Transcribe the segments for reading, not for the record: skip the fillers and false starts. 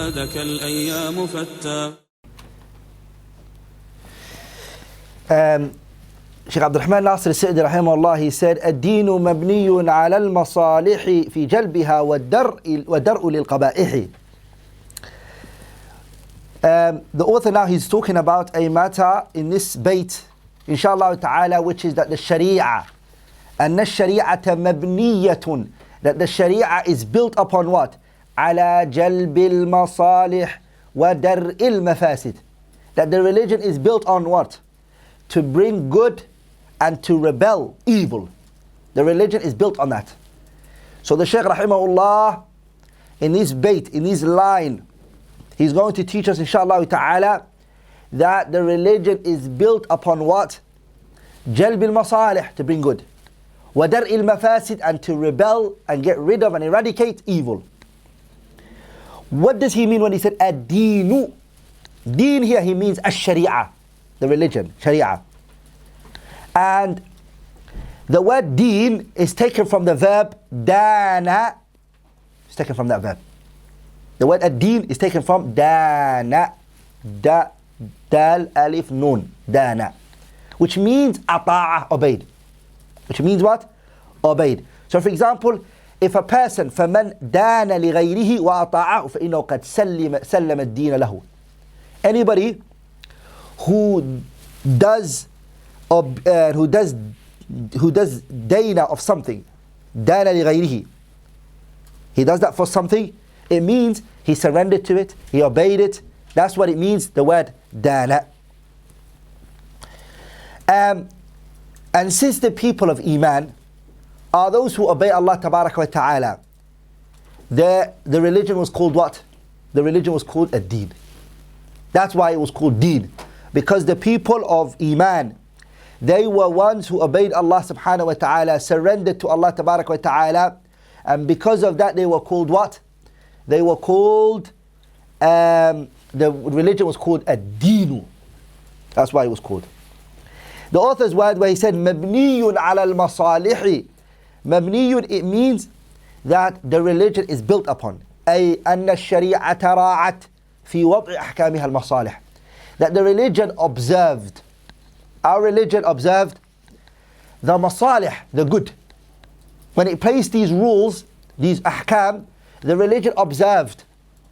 زادك الأيام فتى. Shaykh AbdulRahman Nasir Sa'di rahimahullah, he said, الدين مبني على المصالح في جلبها والدرء للقبائح. The author now, he's talking about a matter in this bait, inshallah ta'ala, which is that the Shari'ah, and the Shari'ah mabniyatun, that the Shari'ah is built upon what? على جلب المصالح ودرء المفاسد. That the religion is built on what? To bring good and to rebel evil. The religion is built on that. So the Shaykh rahimahullah, in this bait, in this line, he's going to teach us inshallah ta'ala that the religion is built upon what? Jalb al-masalih, to bring good. Wadar al-mafasid, and to rebel and get rid of and eradicate evil. What does he mean when he said ad-deenu? Deen here, he means ash-shari'ah, the religion, Shari'ah. And the word deen is taken from the verb dana. It's taken from that verb. The word ad-deen is taken from dana. Dal alif nun. Dana. Which means ata'ah, obeyed. Which means what? Obeyed. So for example, if a person فَمَنْ دَانَ لِغَيْرِهِ وَأَطَاعَهُ فَإِنَّهُ قَدْ سَلَّمَ الدِّينَ لَهُ. Anybody who does dana of something, dana li ghayrihi, he does that for something, it means he surrendered to it, he obeyed it. That's what it means, the word dana. And since the people of Iman are those who obey Allah tabaraka wa ta'ala, the religion was called what? The religion was called a deen. That's why it was called deen, because the people of Iman, they were ones who obeyed Allah subhanahu wa ta'ala, surrendered to Allah tabarak wa ta'ala, and because of that they were called what? They were called, the religion was called ad-deenu. That's why it was called. The author's word where he said mabniyun ala al-masalihi, mabniyun, it means that the religion is built upon, ay anna ash-shari'ata ra'at fi wad'i ahkamiha al-masalih, that the religion observed, our religion observed the masalih, the good. When it placed these rules, these ahkam, the religion observed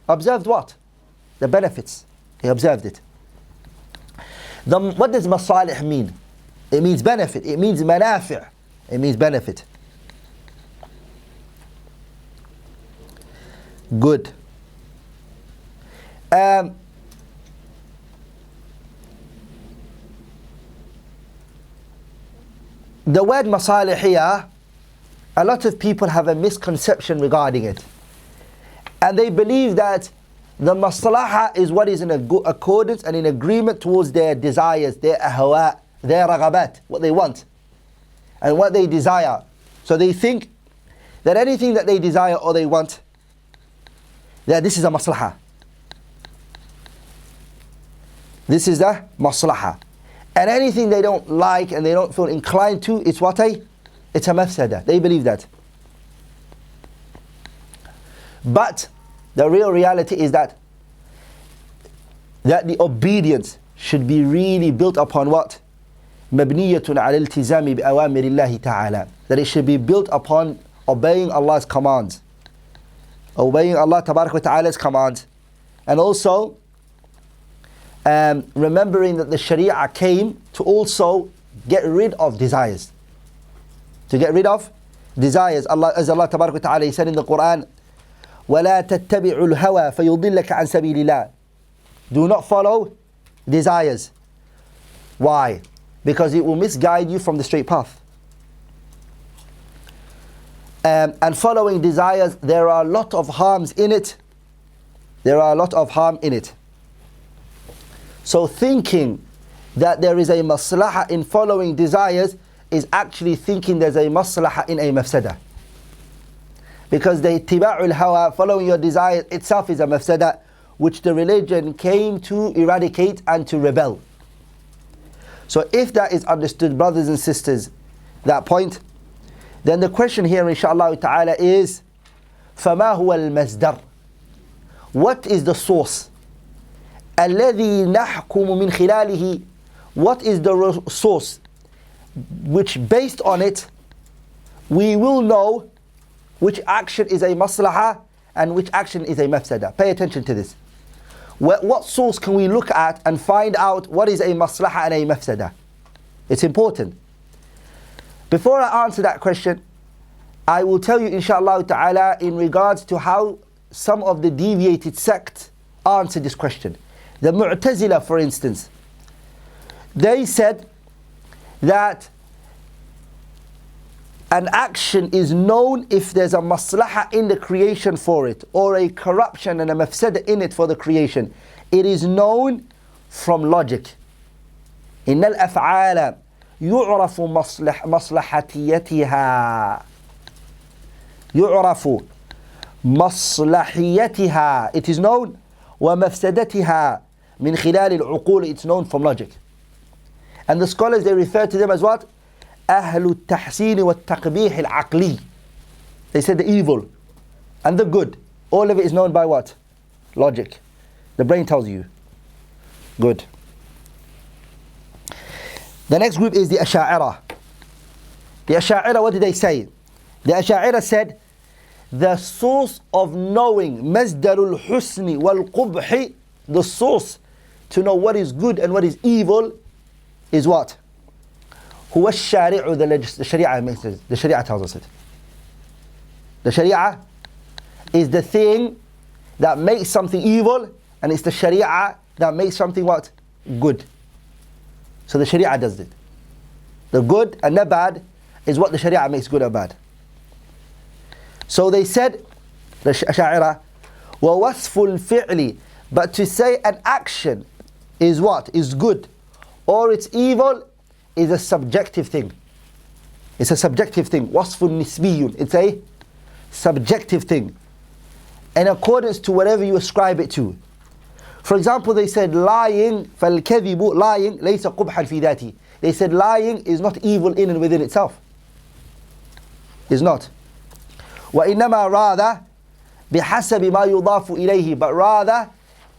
what? The benefits. He observed it. What does masalih mean? It means benefit. It means manafi'. It means benefit. Good. The word masalihiyah, a lot of people have a misconception regarding it. And they believe that the maslaha is what is in accordance and in agreement towards their desires, their ahwa, their raghabat, what they want and what they desire. So they think that anything that they desire or they want, that this is a maslaha. This is the maslaha. And anything they don't like and they don't feel inclined to, it's what? It's a mafsada. They believe that. But the real reality is that the obedience should be really built upon what? مبنية على التزام بأوامر الله تعالى. That it should be built upon obeying Allah's commands. Obeying Allah tabarak wa ta'ala's commands. And also remembering that the Shari'ah came to also get rid of desires. To get rid of desires. As Allah tabarak wa ta'ala, He said in the Qur'an, وَلَا تَتَّبِعُوا الْهَوَى فَيُضِلَّكَ عَنْ سَبِيلِ اللَّهِ. Do not follow desires. Why? Because it will misguide you from the straight path. And following desires, there are a lot of harms in it. There are a lot of harm in it. So thinking that there is a maslaha in following desires is actually thinking there's a maslaha in a mafsada. Because the ittiba'ul hawa, following your desire itself, is a mafsada which the religion came to eradicate and to rebel. So if that is understood, brothers and sisters, that point, then the question here inshallah ta'ala is, فَمَا هُوَ الْمَصْدَرُ? what is the source? الذي نحكم من خلاله. What is the source which based on it we will know which action is a maslahah and which action is a mafsada. Pay attention to this. What source can we look at and find out what is a maslahah and a mafsada? It's important. Before I answer that question, I will tell you inshallah ta'ala in regards to how some of the deviated sects answer this question. The Mu'tazila, for instance, they said that an action is known if there's a maslahah in the creation for it, or a corruption and a mafsada in it for the creation. It is known from logic. إن الأفعال يعرف مصلحتيتها. يعرف مصلحيتها. It is known. ومفسدتها من خلال العقول. It's known from logic. And the scholars, they refer to them as what? أهل التحسين والتقبيح العقلي. They said the evil and the good, all of it is known by what? Logic. The brain tells you. Good. The next group is the Asha'ira. The Asha'ira, what did they say? The Asha'ira said, the source of knowing مصدر الحسن والقبح, the source to know what is good and what is evil is what? هو الشارع. The Shari'ah, the Shari'ah tells us it. The Shari'ah is the thing that makes something evil, and it's the Shari'ah that makes something what? Good. So the Shari'ah does it. The good and the bad is what the Shari'ah makes good or bad. So they said, the Asha'ira, وَوَصْفُ الْفِعْلِ, but to say an action is what? Is good, or it's evil, is a subjective thing. It's a subjective thing. وَصْفٌ نِسْبِيٌّ. It's a subjective thing, in accordance to whatever you ascribe it to. For example, they said lying, فَالْكَذِبُ, lying, لَيْسَ قُبْحًا فِي ذَاتِهِ. They said lying is not evil in and within itself. Is not. وَإِنَّمَا rather بِحَسَبِ مَا يُضَافُ إِلَيْهِ, but rather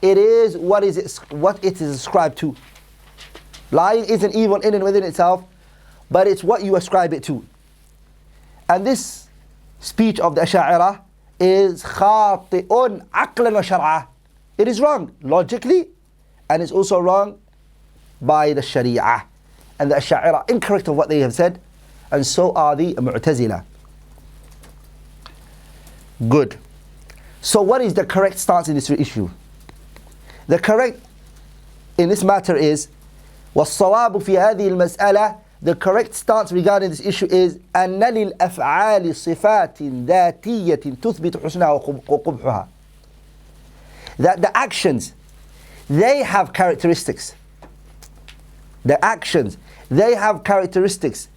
it is what it is ascribed to. Lying isn't evil in and within itself, but it's what you ascribe it to. And this speech of the Asha'ira is خاطئ عقلا وشرعا. It is wrong logically, and it's also wrong by the Shari'ah. And the Asha'ira incorrect of what they have said, and so are the Mu'tazila. Good. So what is the correct stance in this issue? The correct in this matter is وَالصَّوَابُ فِي هَذِهِ الْمَسْأَلَةِ, the correct stance regarding this issue is أَنَّ لِلْأَفْعَالِ صِفَاتٍ ذَاتِيَّةٍ تُثْبِتُ حُسْنَهَا وَقُبْحُهَا. That the actions, they have characteristics. The actions, they have characteristics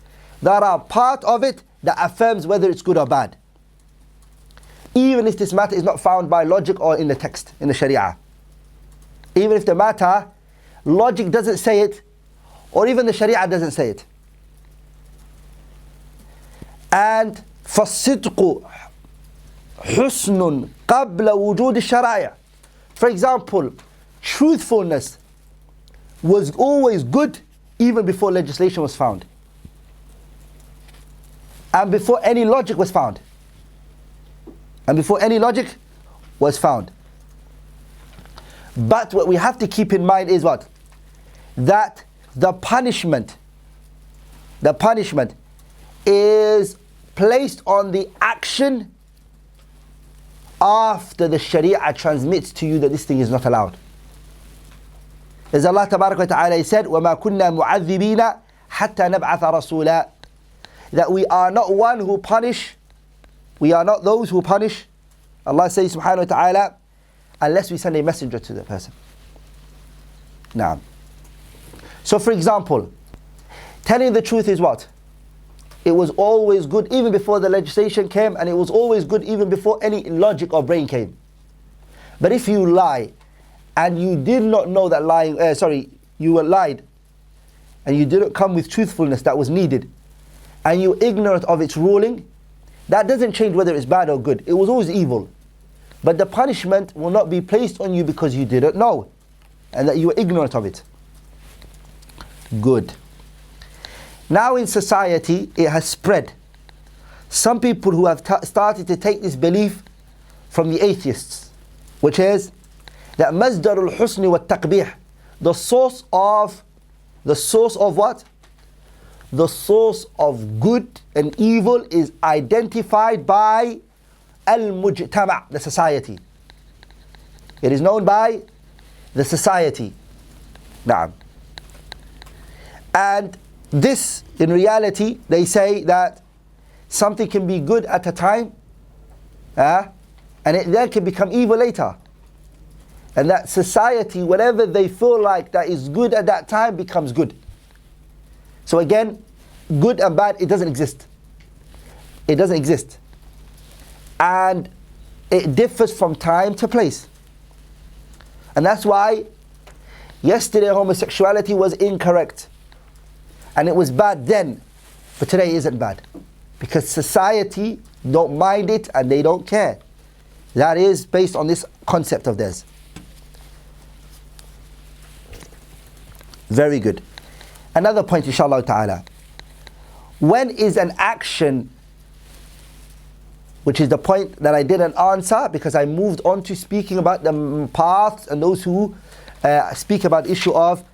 that are part of it that affirms whether it's good or bad. Even if this matter is not found by logic or in the text, in the Shari'ah. Even if the matter, logic doesn't say it, or even the Shari'ah doesn't say it. And فَالصِّدْقُ حُسْنٌ قَبْلَ وُجُودِ الشَّرَائِعِ. For example, truthfulness was always good even before legislation was found. And before any logic was found. And before any logic was found. But what we have to keep in mind is what? That the punishment is placed on the action after the Shari'ah transmits to you that this thing is not allowed. As Allah Tabarak wa Ta'ala said, وَمَا كُنَّا مُعَذِّبِينَ حَتَّى نَبْعَثَ رَسُولًا, that we are not one who punish, we are not those who punish, Allah says subhanahu wa ta'ala, unless we send a messenger to the person. Now, so for example, telling the truth is what? It was always good even before the legislation came, and it was always good even before any logic or brain came. But if you lie, and you did not know that lying, you were lied, and you didn't come with truthfulness that was needed, and you're ignorant of its ruling, that doesn't change whether it's bad or good. It was always evil. but the punishment will not be placed on you because you didn't know and that you were ignorant of it. Good. Now in society, it has spread. Some people who have started to take this belief from the atheists, which is that masdar al-husni wa taqbih, the source of what? The source of good and evil is identified by al-mujtama', the society. It is known by the society. Na'am. And this, in reality, they say that something can be good at a time, and it then can become evil later. And that society, whatever they feel like that is good at that time, becomes good. So again, good and bad, it doesn't exist. It doesn't exist. And it differs from time to place. And that's why yesterday homosexuality was incorrect. And it was bad then, but today it isn't bad. Because society don't mind it and they don't care. That is based on this concept of theirs. Very good. Another point, inshallah ta'ala. When is an action, which is the point that I didn't answer because I moved on to speaking about the paths and those who speak about the issue of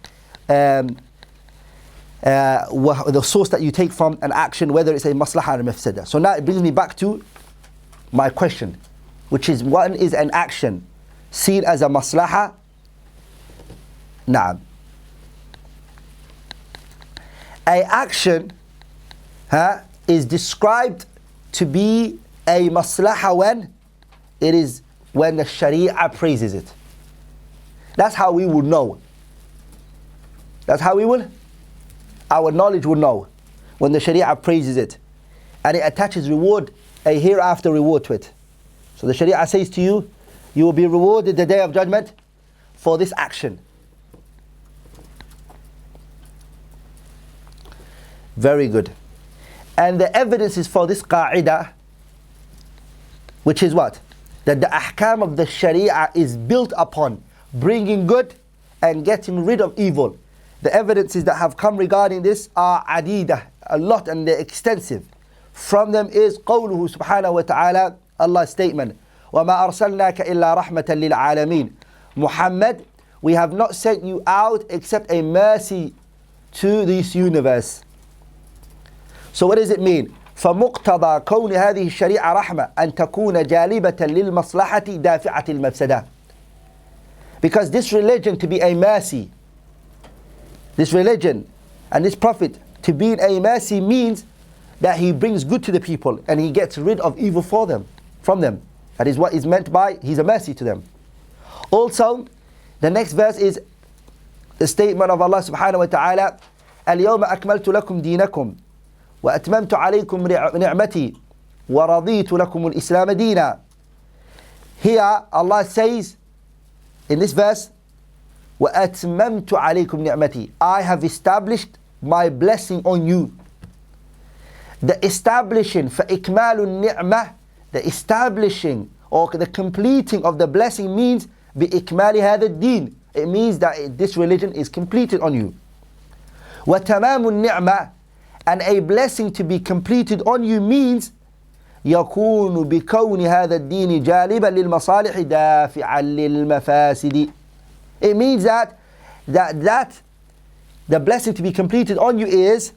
the source that you take from an action, whether it's a maslahah or a mafsada. So now it brings me back to my question, which is, what is an action seen as a maslahah? Na'am. A action is described to be a maslahah when the Shari'ah praises it. That's how we would know. That's how we would. Our knowledge would know when the Shari'ah praises it, and it attaches reward, a hereafter reward to it. So the Shari'ah says to you, you will be rewarded the day of judgment for this action. Very good. And the evidence is for this qa'idah, which is what? That the ahkam of the Shari'ah is built upon bringing good and getting rid of evil. The evidences that have come regarding this are adidah, a lot, and they're extensive. From them is qawluhu subhanahu wa ta'ala, Allah's statement, وَمَا أَرْسَلْنَاكَ إِلَّا رَحْمَةً لِلْعَالَمِينَ. Muhammad, we have not sent you out except a mercy to this universe. So what does it mean? فَمُقْتَضَى كَوْنِ هَذِهِ الشَّرِيعَةِ رَحْمَةً أَن تَكُونَ جَالِبَةً لِلْمَصْلَحَةِ دَافِعَةِ الْمَفْسَدَةِ. Because this religion to be a mercy, this religion and this prophet to be a mercy means that he brings good to the people and he gets rid of evil from them. That is what is meant by he's a mercy to them. Also, the next verse is the statement of Allah subhanahu wa ta'ala, اليوم أكملت لكم دينكم وأتممت عليكم نعمتي ورضيت لكم الإسلام دينا. Here Allah says in this verse, وَأَتْمَمْتُ عَلَيْكُمْ نِعْمَتِي, I have established my blessing on you. The establishing, فَإِكْمَالُ النِّعْمَةِ, the establishing or the completing of the blessing means بِإِكْمَالِ هَذَا الدِّينِ, it means that this religion is completed on you. وَتَمَامُ النِّعْمَةِ, and a blessing to be completed on you means يَكُونُ بِكَوْنِ هَذَا الدِّينِ جَالِبًا لِلْمَصَالِحِ دَافِعًا لِلْمَفَاسِدِ. It means that the blessing to be completed on you is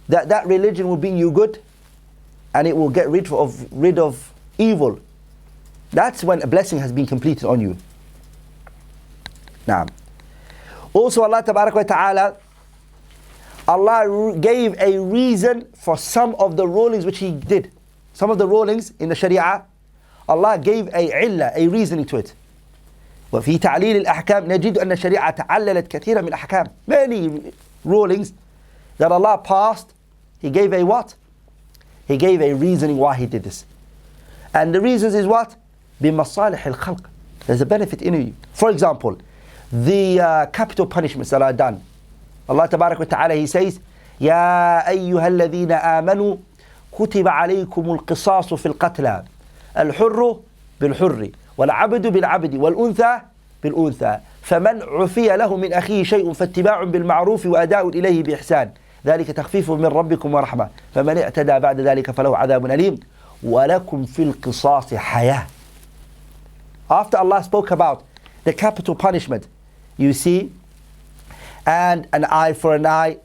that religion will bring you good and it will get rid of evil. That's when a blessing has been completed on you. Now, also Allah Tabarak wa Ta'ala, Allah gave a reason for some of the rulings which He did. Some of the rulings in the Shari'ah, Allah gave a reasoning to it. وفي تعليل الأحكام نجد أن الشريعة تعللت كثيرا من الأحكام. Many rulings that Allah passed, He gave a what? He gave a reasoning why He did this. And the reasons is what? بمصالح الخلق. There's a benefit in you. For example, the capital punishments that are done. Allah Tabarak wa Ta'ala, He says, يا أيها الذين آمنوا كتب عليكم القصاص في القتلى الحر بالحر والعبد بالعبد والأنثى بالأنثى فمن عفي له من أخيه شيء فاتباع بالمعروف وأداء إليه بإحسان ذلك تخفيف من ربكم ورحمة فمن اعتدى بعد ذلك فله عذاب أليم ولكم في القصاص حياة. After Allah spoke about the capital punishment, you see, and an eye for an eye,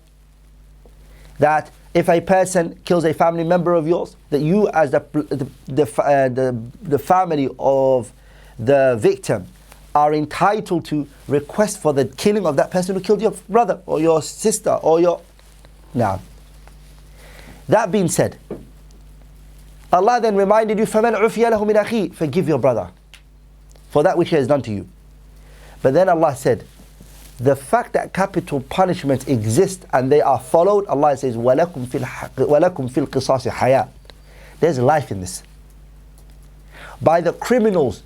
that if a person kills a family member of yours, that you as the family of the victim are entitled to request for the killing of that person who killed your brother or your sister or your... Now, that being said, Allah then reminded you, فَمَنْ عُفِيَ لَهُ مِنْ أَخِيهِ, forgive your brother for that which he has done to you. But then Allah said, the fact that capital punishments exist and they are followed, Allah says, وَلَكُمْ فِي الْقِصَاصِ حَيَاةٌ. There's life in this. By the criminals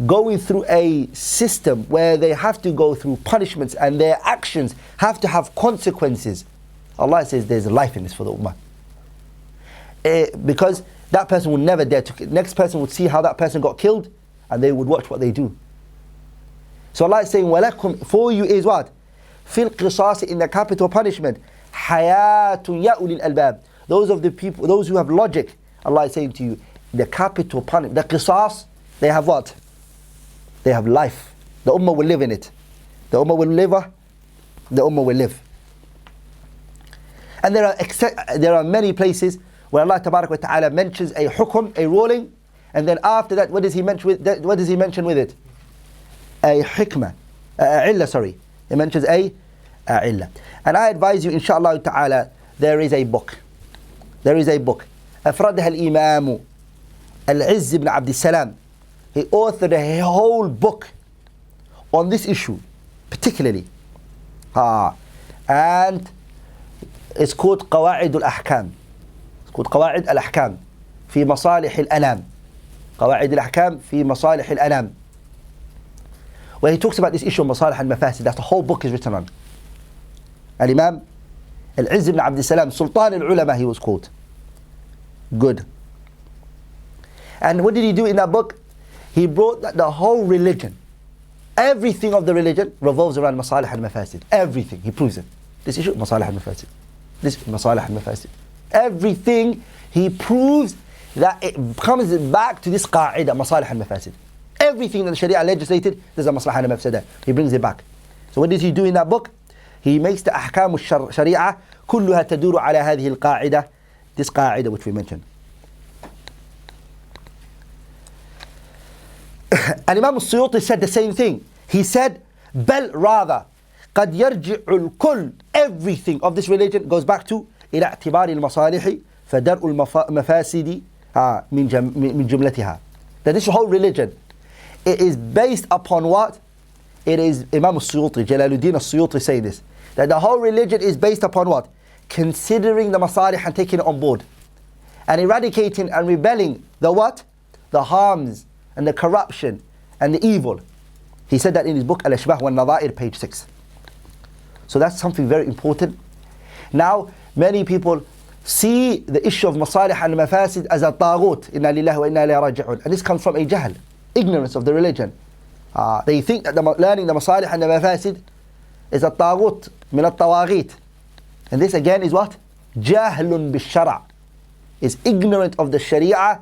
going through a system where they have to go through punishments and their actions have to have consequences, Allah says there's life in this for the ummah. Because that person would never dare to... Next person would see how that person got killed and they would watch what they do. So Allah is saying, وَلَكُمْ, for you is what? فِي الْقِصَاصِ, in the capital punishment. حَيَاةٌ يَا أُولِي الْأَلْبَابِ. Those of the people, those who have logic, Allah is saying to you, the capital punishment, the qisas, they have what? They have life. The ummah will live in it. The ummah will live, the ummah will live. And there are many places where Allah Tabarak wa Ta'ala mentions a hukum, a ruling, and then after that, what does He mention with it? A hikmah, illah, sorry. He mentions a illah. And I advise you, inshaAllah ta'ala, there is a book. أفردها الإمام العز بن عبد السلام. He authored a whole book on this issue, particularly. And it's called قواعد الأحكام. It's called قواعد الأحكام في مصالح الأنام. قواعد الأحكام في مصالح الأنام. Where he talks about this issue of masalih and mafasid. That's the whole book is written on. Al-Imam Al-Izz ibn Abd Salam, Sultan al-Ulama he was called. Good. And what did he do in that book? He brought that the whole religion, everything of the religion revolves around masalih and mafasid. Everything, he proves it. This issue, masalih and mafasid. This masalih and mafasid. Everything he proves that it comes back to this qa'idah, masalih and mafasid. Everything that the Shari'ah legislated, there's a maslahah and a mafsadah. He brings it back. So what does he do in that book? He makes the ahkam al-Shari'ah كلها تدور على هذه القاعدة, this qa'idah which we mentioned. And Imam al-Suyuti said the same thing. He said, بل rather قد يرجع الكل, everything of this religion goes back to إلى اعتبار المصالح فدرء المفاسد من جملتها. That this whole religion, it is based upon what? It is Imam al-Suyuti, Jalaluddin al-Suyuti saying this, that the whole religion is based upon what? Considering the masalih and taking it on board. And eradicating and rebelling the what? The harms and the corruption and the evil. He said that in his book Al-Ashbah wal-Nadha'ir, page 6. So that's something very important. Now, many people see the issue of masalih and mafasid as a taghut. Inna lillahi wa inna ilayhi raji'un. And this comes from a jahl, ignorance of the religion. They think that learning the masalih and the mafasid is a taghut min al-tawaghit. And this again is what? Jahlun bil-shara'. Is ignorant of the Shari'ah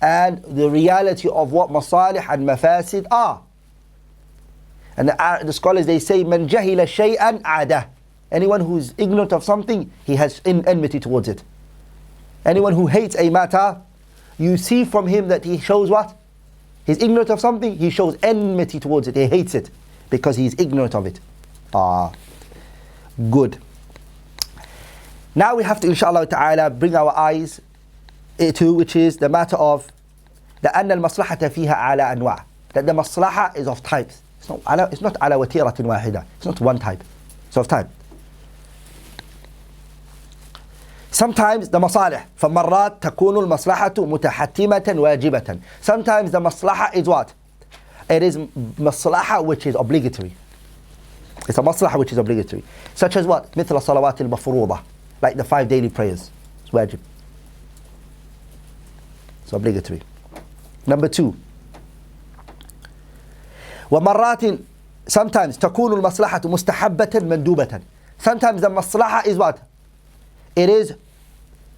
and the reality of what masalih and mafasid are. And the scholars, they say, man jahila shay'an adah. Anyone who's ignorant of something, he has enmity towards it. Anyone who hates a matter, you see from him that he shows what? He's ignorant of something, he shows enmity towards it. He hates it because he's ignorant of it. Good. Now we have to, inshallah ta'ala, bring our eyes to, which is the matter of the أن المصلحة فيها على أنواع. That the maslaha is of types. It's not على وتيرة واحدة. It's not one type. It's of type. Sometimes the masalih, فمرات تكون المصلحة متحتمة واجبة. Sometimes the maslaha is what? It is maslaha which is obligatory. It's a maslaha which is obligatory. Such as what? مثل الصلوات المفروضة. Like the 5 daily prayers. It's wajib. It's obligatory. Number 2. ومرات sometimes تكون المصلحة مستحبة مندوبة. Sometimes the maslaha is what? It is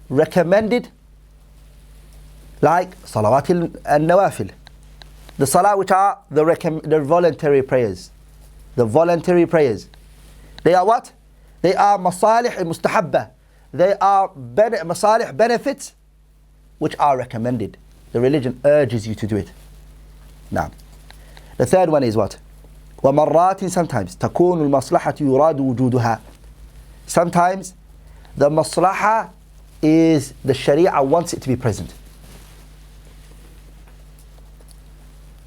recommended, like salawat al-nawafil. The salah which are the voluntary prayers. The voluntary prayers. They are what? They are masalih mustahabba. They are masalih benefits which are recommended. The religion urges you to do it. Now, the third one is what? ومرات sometimes تكون المصلحة يراد وجودها. Sometimes the maslaha is the Sharia wants it to be present.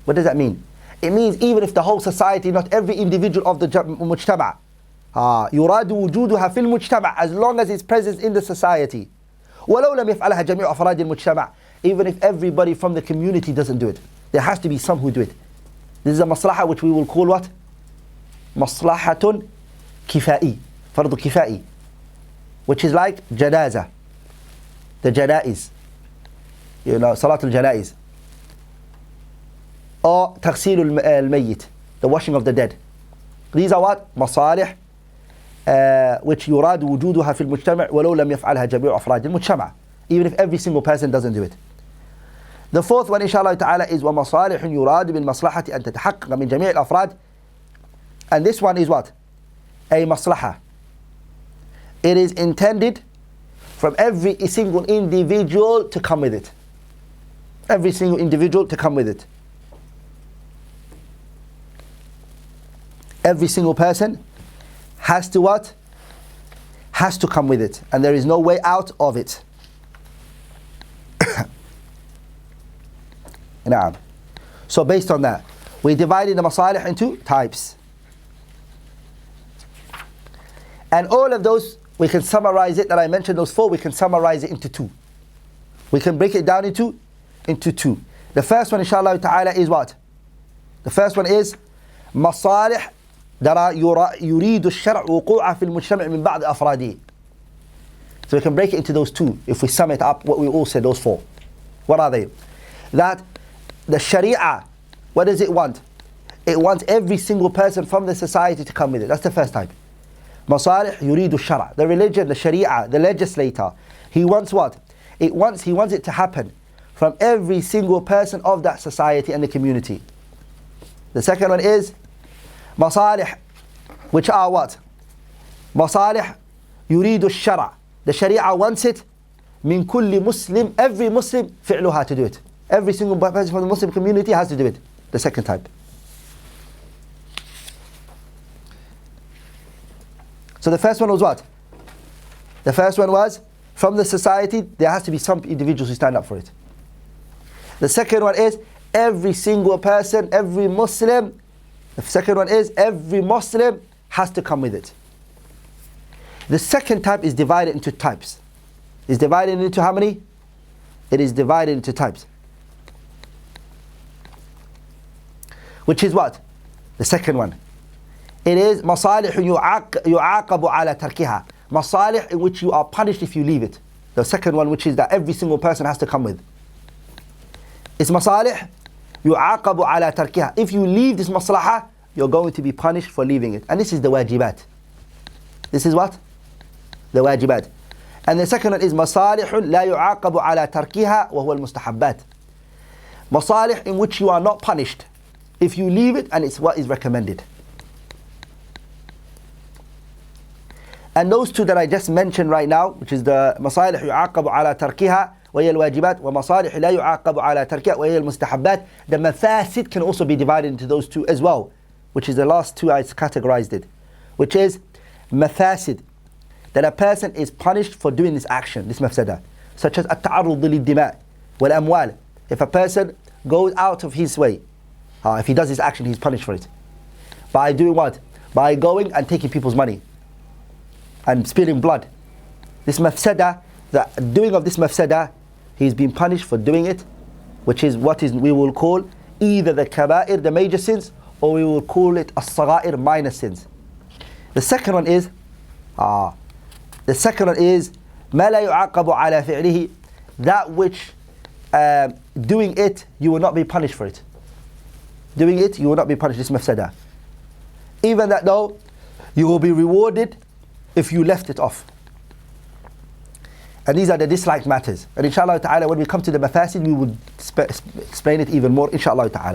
What does that mean? It means even if the whole society, not every individual of the mujtama, يراد وجودها في المجتمع, as long as it's present in the society. ولو لم يفعلها جميع أفراد المجتمع, even if everybody from the community doesn't do it, there has to be some who do it. This is a maslaha which we will call what? Maslahatun kifai, fardu kifai, which is like janaza, the janaiz, salatul janaiz, or taghsil al-mayyit, the washing of the dead. These are what? Masalih which يراد وجودها في المجتمع ولو لم يفعلها جميع أفراد المجتمع, even if every single person doesn't do it. The fourth one inshallah ta'ala is ومصالح يراد بالمصلحة أن تتحقق من جميع الأفراد. And this one is what? A maslaha. It is intended from every single individual to come with it. Every single individual to come with it. Every single person has to what? Has to come with it. And there is no way out of it. So based on that, we divided the masalih into types. And all of those, we can summarize it, that I mentioned those four, we can summarize it into two. We can break it down into two. The first one inshallah ta'ala is what? The first one is masalih يريد الشرع وقوعها في المجتمع من بعض أفراده. So we can break it into those two if we sum it up, what we all said, those four. What are they? That the Shari'ah, what does it want? It wants every single person from the society to come with it. That's the first type. Masalih يريد الشرع. The religion, the Shari'ah, the legislator, he wants what? He wants it to happen from every single person of that society and the community. The second one is masalih, which are what? Masalih يريد الشرع. The Sharia wants it min kulli Muslim, every Muslim fi'luha, to do it. Every single person from the Muslim community has to do it. The second type. So the first one was what? The first one was from the society, there has to be some individuals who stand up for it. The second one is every single person, every Muslim. The second one is every Muslim has to come with it. The second type is divided into types. It's divided into how many? It is divided into types. Which is what? The second one. It is masalih yu'aqabu ala tarkiha. Masalih in which you are punished if you leave it. The second one, which is that every single person has to come with. It's masalih yu'aqabu ala tarkiha. If you leave this maslaha, you're going to be punished for leaving it. And this is the wajibat. This is what? The wajibat. And the second one is masalih la yu'aqabu ala tarkiha wa huwa al-mustahabbat. Masalih in which you are not punished if you leave it, and it's what is recommended. And those two that I just mentioned right now, which is the masalih yu'aqabu ala tarkiha wa hiya al-wajibat, wa masalih la yu'aqabu ala tarkiha wa hiya al-mustahabbat, the mafasid can also be divided into those two as well, which is the last two I categorized it, which is mafasid, that a person is punished for doing this action, this mafsada, such as at-ta'arrud lid-dima' wal-amwal. If a person goes out of his way, if he does this action, he's punished for it. By doing what? By going and taking people's money and spilling blood. This mafsada, the doing of this mafsada, he's been punished for doing it, which is what we will call either the kaba'ir, the major sins, or we will call it as-sagha'ir, minor sins. The second one is ma la yu'aqabu ala fi'lihi, that which doing it, you will not be punished for it. doing it, you will not be punished. This mafsada. Even that though, you will be rewarded if you left it off. And these are the disliked matters. And inshallah ta'ala, when we come to the mafasid, we will explain it even more, inshallah ta'ala.